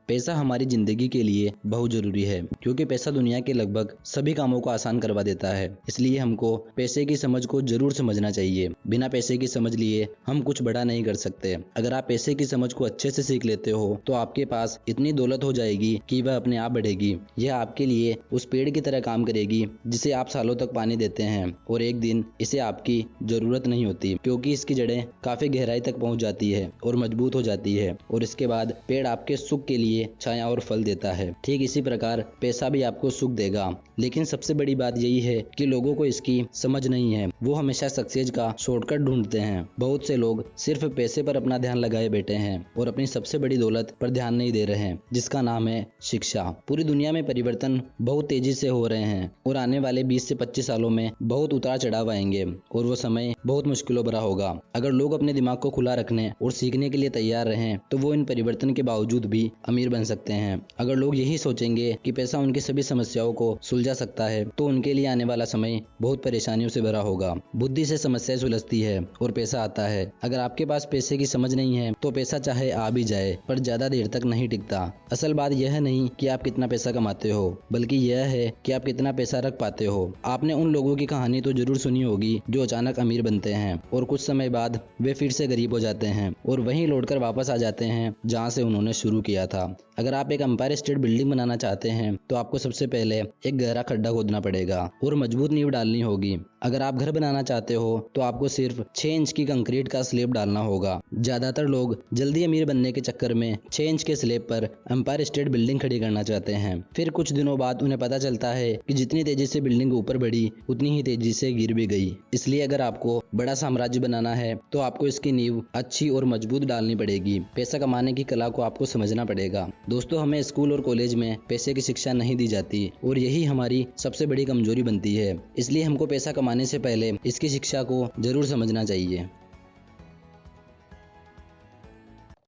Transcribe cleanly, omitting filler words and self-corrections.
पैसा हमारी जिंदगी के लिए बहुत जरूरी है, क्योंकि पैसा दुनिया के लगभग सभी कामों को आसान करवा देता है। इसलिए हमको पैसे की समझ को जरूर समझना चाहिए। बिना पैसे की समझ लिए हम कुछ बड़ा नहीं कर सकते। अगर आप पैसे की समझ को अच्छे से सीख लेते हो तो आपके पास इतनी दौलत हो जाएगी कि वह अपने आप बढ़ेगी। यह आपके लिए उस पेड़ की तरह काम करेगी जिसे आप सालों तक पानी देते हैं और एक दिन इसे आपकी जरूरत नहीं होती, क्योंकि इसकी जड़ें काफी गहराई तक पहुंच जाती है और मजबूत हो जाती है और इसके बाद पेड़ आपके सुख के लिए छाया और फल देता है। ठीक इसी प्रकार पैसा भी आपको सुख देगा। लेकिन सबसे बड़ी बात यही है कि लोगों को इसकी समझ नहीं है। वो हमेशा सक्सेस का शॉर्टकट ढूंढते हैं। बहुत से लोग सिर्फ पैसे पर अपना ध्यान लगाए बैठे हैं और अपनी सबसे बड़ी दौलत पर ध्यान नहीं दे रहे हैं, जिसका नाम है शिक्षा। पूरी दुनिया में परिवर्तन बहुत तेजी से हो रहे हैं और आने वाले 20 से 25 सालों में बहुत उतार चढ़ाव आएंगे और वो समय बहुत मुश्किलों भरा होगा। अगर लोग अपने दिमाग को खुला रखने और सीखने के लिए तैयार रहें तो वो इन परिवर्तन के बावजूद भी अमीर बन सकते हैं। अगर लोग यही सोचेंगे कि पैसा उनकी सभी समस्याओं को सुलझा सकता है तो उनके लिए आने वाला समय बहुत परेशानियों से भरा होगा। बुद्धि से समस्या सुलझती है और पैसा आता है। अगर आपके पास पैसे की समझ नहीं है तो पैसा चाहे आ भी जाए पर ज्यादा देर तक नहीं टिकता। असल बात यह नहीं कि आप कितना पैसा कमाते हो, बल्कि यह है कि आप कितना पैसा रख पाते हो। आपने उन लोगों की कहानी तो जरूर सुनी होगी जो अचानक अमीर बनते हैं और कुछ समय बाद वे फिर से गरीब हो जाते हैं और वहीं लौटकर वापस आ जाते हैं जहां से उन्होंने शुरू किया था। अगर आप एक एम्पायर स्टेट बिल्डिंग बनाना चाहते हैं तो आपको सबसे पहले एक गहरा खड्डा खोदना पड़ेगा और मजबूत नींव डालनी होगी। अगर आप घर बनाना चाहते हो तो आपको सिर्फ 6 इंच की कंक्रीट का स्लैब डालना होगा। ज्यादातर लोग जल्दी अमीर बनने के चक्कर में 6 इंच के स्लैब पर एम्पायर स्टेट बिल्डिंग खड़ी करना चाहते हैं। फिर कुछ दिनों बाद उन्हें पता चलता है कि जितनी तेजी से बिल्डिंग ऊपर बढ़ी उतनी ही तेजी से गिर भी गई। इसलिए अगर आपको बड़ा साम्राज्य बनाना है तो आपको इसकी नींव अच्छी और मजबूत डालनी पड़ेगी। पैसा कमाने की कला को आपको समझना पड़ेगा। दोस्तों, हमें स्कूल और कॉलेज में पैसे की शिक्षा नहीं दी जाती और यही हमारी सबसे बड़ी कमजोरी बनती है। इसलिए हमको पैसा कमाने से पहले इसकी शिक्षा को जरूर समझना चाहिए।